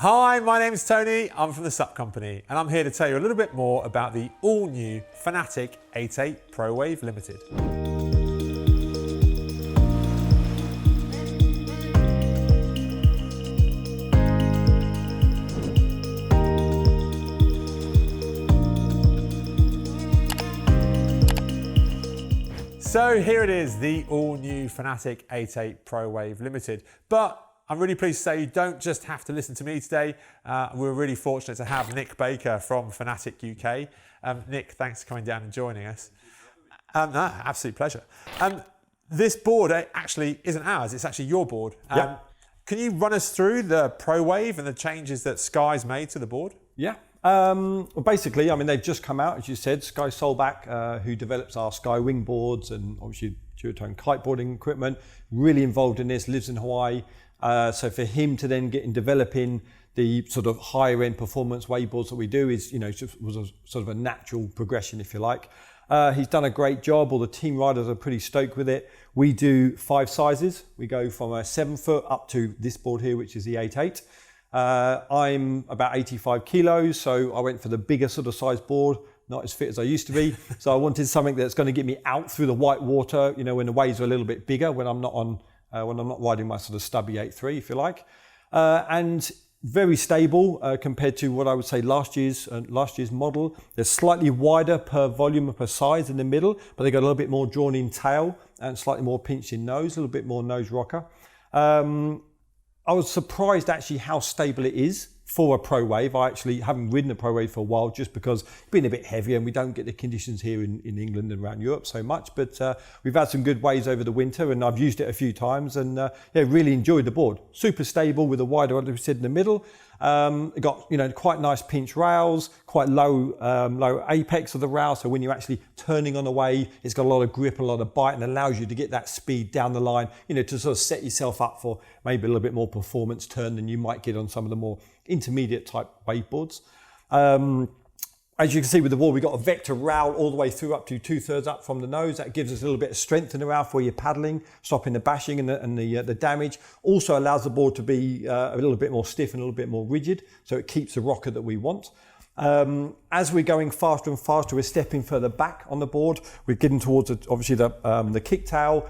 Hi, my name's Tony, I'm from the SUP company, and I'm here to tell you a little bit more about the all-new Fanatic 88 ProWave Limited. So here it is, the all-new Fanatic 88 ProWave Limited. But I'm really pleased to say you don't just have to listen to me today. We're really fortunate to have Nick Baker from Fanatic UK. Nick, thanks for coming down and joining us. No, absolute pleasure. This board actually isn't ours, it's actually your board. Yep. Can you run us through the ProWave and the changes that Sky's made to the board? Yeah. Well, basically, I mean, they've just come out, as you said, Sky Solbach, who develops our Sky wing boards and obviously duotone kiteboarding equipment, really involved in this, lives in Hawaii. So for him to then get in developing the sort of higher end performance wave boards that we do is, was a sort of a natural progression, if you like. He's done a great job. All the team riders are pretty stoked with it. We do 5 sizes. We go from a 7 foot up to this board here, which is the 88. I'm about 85 kilos, so I went for the bigger sort of size board, not as fit as I used to be. So I wanted something that's going to get me out through the white water, when the waves are a little bit bigger, when I'm not riding my sort of stubby 8.3, if you like. And very stable compared to what I would say last year's model. They're slightly wider per volume and per size in the middle, but they got a little bit more drawn in tail and slightly more pinched in nose, a little bit more nose rocker. I was surprised actually how stable it is for a ProWave. I actually haven't ridden a ProWave for a while just because it's been a bit heavier and we don't get the conditions here in England and around Europe so much. But we've had some good waves over the winter and I've used it a few times and really enjoyed the board. Super stable with a wider, like we said, in the middle. It got quite nice pinch rails, quite low apex of the rail. So when you're actually turning on a wave, it's got a lot of grip, a lot of bite, and allows you to get that speed down the line. To sort of set yourself up for maybe a little bit more performance turn than you might get on some of the more intermediate type wave boards. As you can see with the board, we've got a vector rail all the way through up to 2/3 up from the nose. That gives us a little bit of strength in the rail for your paddling, stopping the bashing and the damage. Also allows the board to be a little bit more stiff and a little bit more rigid, so it keeps the rocker that we want. As we're going faster and faster, we're stepping further back on the board. We're getting towards obviously the kick tail.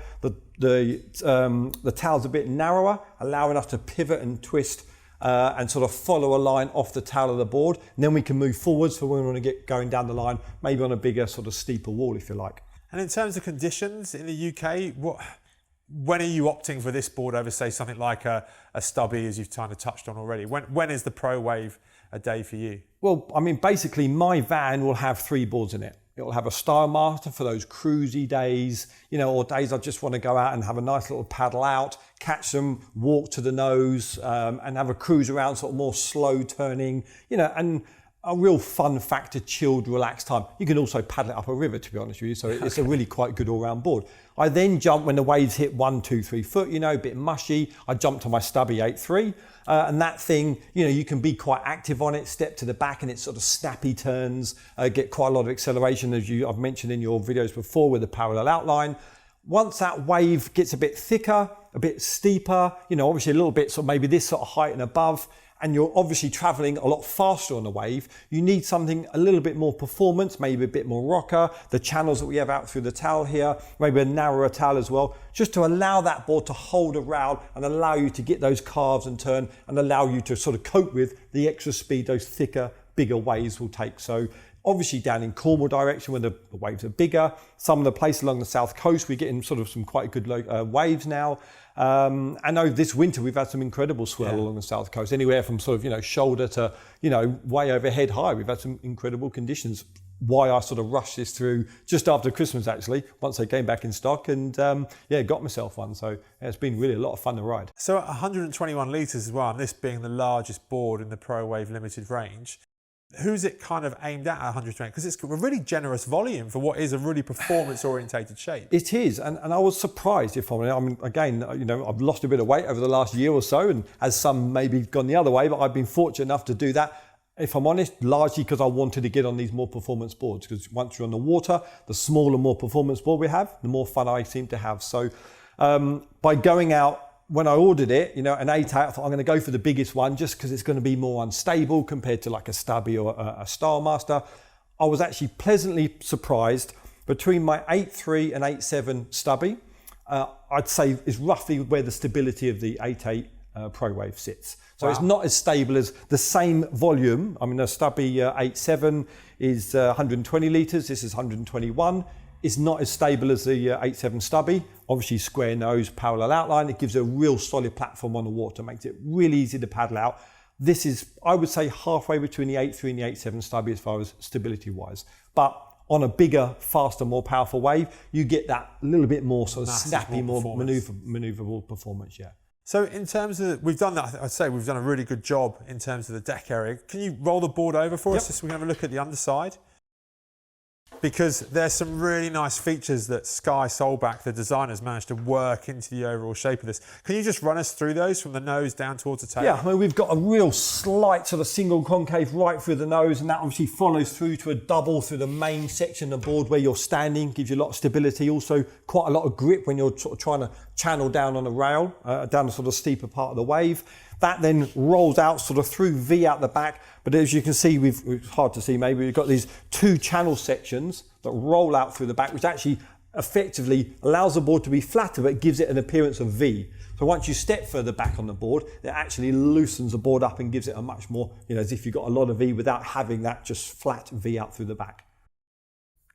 The tail's a bit narrower, allowing us to pivot and twist and sort of follow a line off the tail of the board. And then we can move forwards for when we want to get going down the line, maybe on a bigger sort of steeper wall, if you like. And in terms of conditions in the UK, when are you opting for this board over, say, something like a stubby, as you've kind of touched on already? When is the ProWave a day for you? Well, I mean, basically my van will have 3 boards in it. It will have a Style Master for those cruisy days, or days I just want to go out and have a nice little paddle out, catch them, walk to the nose, and have a cruise around, sort of more slow turning, and a real fun factor, chilled, relaxed time. You can also paddle it up a river, to be honest with you, so it's a really quite good all-round board. I then jump when the waves hit 1, 2, 3 foot, a bit mushy. I jump to my stubby 8.3, and that thing, you can be quite active on it, step to the back, and it's sort of snappy turns, get quite a lot of acceleration, as I've mentioned in your videos before with the parallel outline. Once that wave gets a bit thicker, a bit steeper, obviously a little bit, so maybe this sort of height and above, and you're obviously traveling a lot faster on the wave, you need something a little bit more performance, maybe a bit more rocker, the channels that we have out through the tail here, maybe a narrower tail as well, just to allow that board to hold a rail and allow you to get those carves and turn and allow you to sort of cope with the extra speed those thicker, bigger waves will take. So obviously down in Cornwall direction where the waves are bigger, some of the places along the south coast, we're getting sort of some quite good waves now. I know this winter we've had some incredible swell along the south coast, anywhere from sort of, shoulder to, way over head high. We've had some incredible conditions. Why I sort of rushed this through just after Christmas, actually, once they came back in stock, and got myself one. So it's been really a lot of fun to ride. So 121 litres as well, and this being the largest board in the ProWave Limited range, who's it kind of aimed at 120? Because it's a really generous volume for what is a really performance-orientated shape. It is, and I was surprised, if I'm honest. I mean, again, I've lost a bit of weight over the last year or so, and as some maybe gone the other way, but I've been fortunate enough to do that. If I'm honest, largely because I wanted to get on these more performance boards, because once you're on the water, the smaller, more performance board we have, the more fun I seem to have. So by going out when I ordered it, you know, an 8/8, I thought I'm going to go for the biggest one just because it's going to be more unstable compared to like a Stubby or a Stylemaster. I was actually pleasantly surprised. Between my 8.3 and 8.7 Stubby, I'd say is roughly where the stability of the 8.8 ProWave sits. So It's not as stable as the same volume. I mean, a Stubby 8.7 is 120 litres, this is 121. It's not as stable as the 8.7 Stubby. Obviously square nose, parallel outline. It gives a real solid platform on the water, makes it really easy to paddle out. This is, I would say, halfway between the 8.3 and the 8.7 Stubby as far as stability wise. But on a bigger, faster, more powerful wave, you get that little bit more sort of snappy, more maneuverable performance, yeah. So in terms of, we've done that, I'd say we've done a really good job in terms of the deck area. Can you roll the board over for us just so we can have a look at the underside? Because there's some really nice features that Sky Solbach, the designers, managed to work into the overall shape of this. Can you just run us through those from the nose down towards the tail? Yeah, I mean, we've got a real slight sort of single concave right through the nose, and that obviously follows through to a double through the main section of the board where you're standing, gives you a lot of stability, also quite a lot of grip when you're sort of trying to channel down on a rail, down a sort of steeper part of the wave. That then rolls out sort of through V out the back. But as you can see, it's hard to see maybe, we've got these two channel sections that roll out through the back, which actually effectively allows the board to be flatter, but gives it an appearance of V. So once you step further back on the board, it actually loosens the board up and gives it a much more, you know, as if you've got a lot of V without having that just flat V out through the back.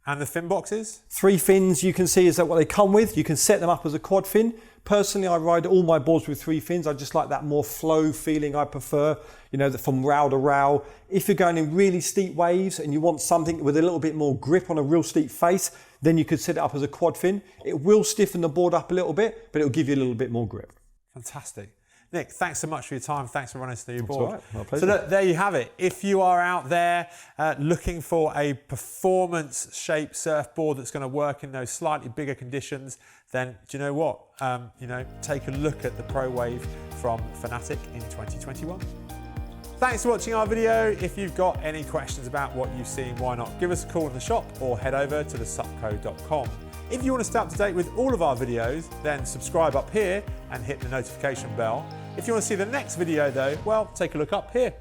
And the fin boxes? 3 fins you can see is that what they come with. You can set them up as a quad fin. Personally, I ride all my boards with 3 fins. I just like that more flow feeling I prefer, you know, from row to row. If you're going in really steep waves and you want something with a little bit more grip on a real steep face, then you could set it up as a quad fin. It will stiffen the board up a little bit, but it'll give you a little bit more grip. Fantastic. Nick, thanks so much for your time. Thanks for running us through your That's board. all right. My pleasure. So look, there you have it. If you are out there looking for a performance shaped surfboard that's going to work in those slightly bigger conditions, then do you know what? You know, take a look at the ProWave from Fanatic in 2021. Thanks for watching our video. If you've got any questions about what you've seen, why not give us a call in the shop or head over to thesupco.com. If you want to stay up to date with all of our videos, then subscribe up here and hit the notification bell. If you want to see the next video though, well, take a look up here.